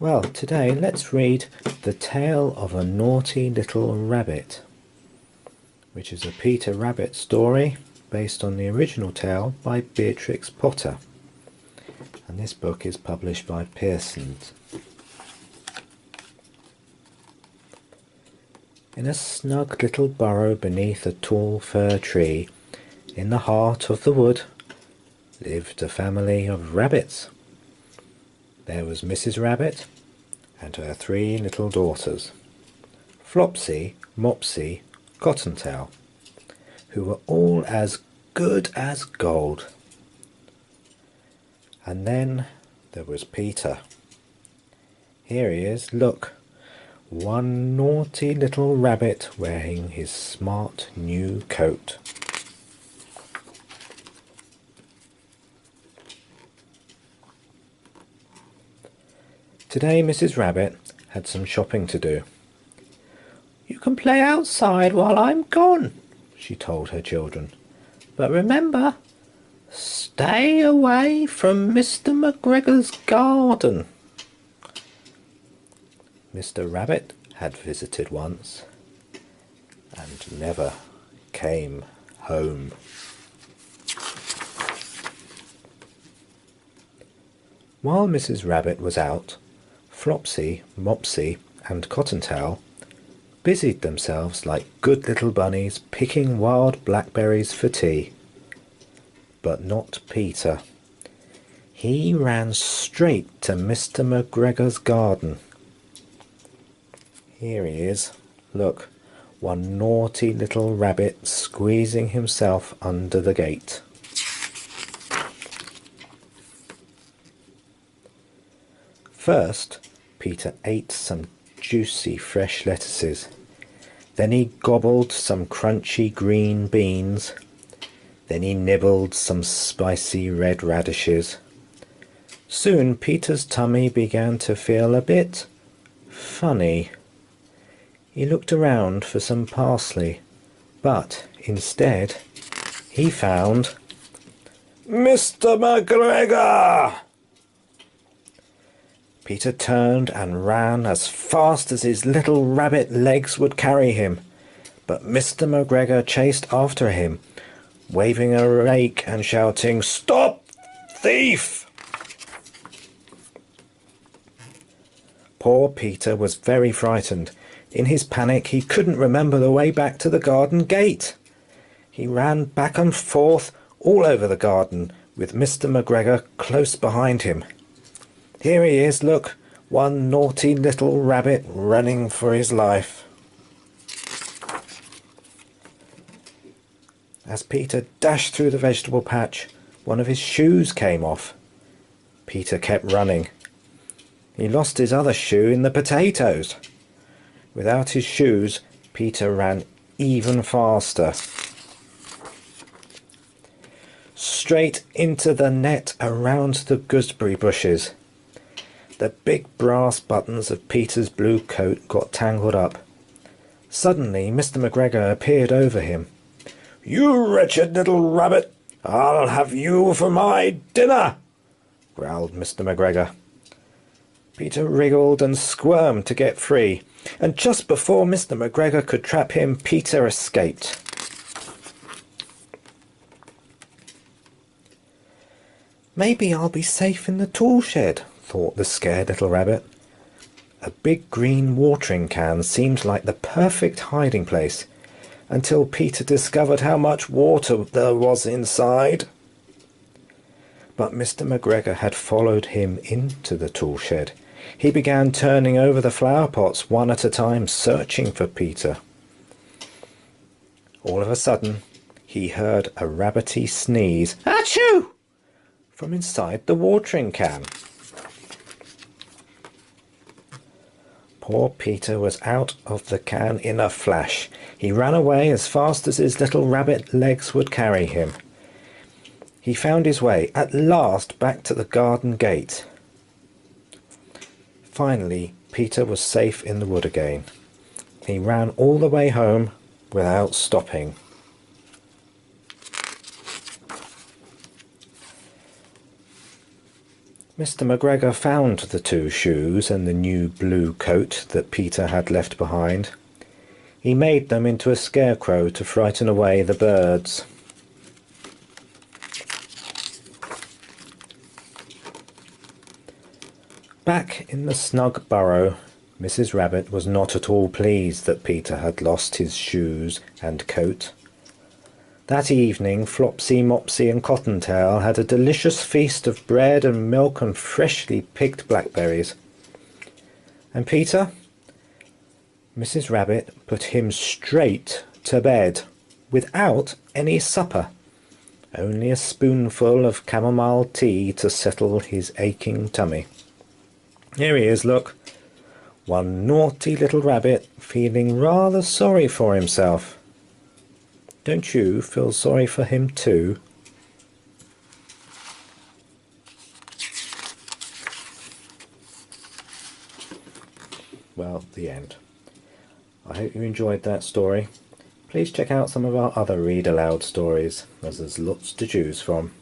Well, today let's read The Tale of a Naughty Little Rabbit, which is a Peter Rabbit story based on the original tale by Beatrix Potter. And this book is published by Pearson's. In a snug little burrow beneath a tall fir tree, in the heart of the wood, lived a family of rabbits. There was Mrs. Rabbit and her 3 little daughters, Flopsy, Mopsy, Cottontail, who were all as good as gold. And then there was Peter. Here he is, look, one naughty little rabbit wearing his smart new coat. Today Mrs. Rabbit had some shopping to do. "You can play outside while I'm gone," she told her children. "But remember, stay away from Mr. McGregor's garden." Mr. Rabbit had visited once and never came home. While Mrs. Rabbit was out, Flopsy, Mopsy and Cottontail busied themselves like good little bunnies picking wild blackberries for tea. But not Peter. He ran straight to Mr. McGregor's garden. Here he is, look, one naughty little rabbit squeezing himself under the gate. First, Peter ate some juicy fresh lettuces. Then he gobbled some crunchy green beans. Then he nibbled some spicy red radishes. Soon Peter's tummy began to feel a bit funny. He looked around for some parsley, but instead he found Mr. McGregor! Peter turned and ran as fast as his little rabbit legs would carry him, but Mr. McGregor chased after him, waving a rake and shouting, "Stop, thief!" Poor Peter was very frightened. In his panic, he couldn't remember the way back to the garden gate. He ran back and forth all over the garden, with Mr. McGregor close behind him. Here he is, look, one naughty little rabbit running for his life. As Peter dashed through the vegetable patch, one of his shoes came off. Peter kept running. He lost his other shoe in the potatoes. Without his shoes, Peter ran even faster. Straight into the net around the gooseberry bushes. The big brass buttons of Peter's blue coat got tangled up. Suddenly Mr. McGregor appeared over him. "You wretched little rabbit! I'll have you for my dinner!" growled Mr. McGregor. Peter wriggled and squirmed to get free, and just before Mr. McGregor could trap him, Peter escaped. "Maybe I'll be safe in the tool shed," thought the scared little rabbit. A big green watering can seemed like the perfect hiding place, until Peter discovered how much water there was inside. But Mr. McGregor had followed him into the tool shed. He began turning over the flower pots one at a time, searching for Peter. All of a sudden, he heard a rabbity sneeze, "Achoo!" from inside the watering can. Poor Peter was out of the can in a flash. He ran away as fast as his little rabbit legs would carry him. He found his way at last back to the garden gate. Finally, Peter was safe in the wood again. He ran all the way home without stopping. Mr. McGregor found the 2 shoes and the new blue coat that Peter had left behind. He made them into a scarecrow to frighten away the birds. Back in the snug burrow, Mrs. Rabbit was not at all pleased that Peter had lost his shoes and coat. That evening Flopsy, Mopsy and Cottontail had a delicious feast of bread and milk and freshly picked blackberries. And Peter? Mrs. Rabbit put him straight to bed, without any supper, only a spoonful of chamomile tea to settle his aching tummy. Here he is, look. One naughty little rabbit, feeling rather sorry for himself. Don't you feel sorry for him too? Well, the end. I hope you enjoyed that story. Please check out some of our other Read Aloud stories, as there's lots to choose from.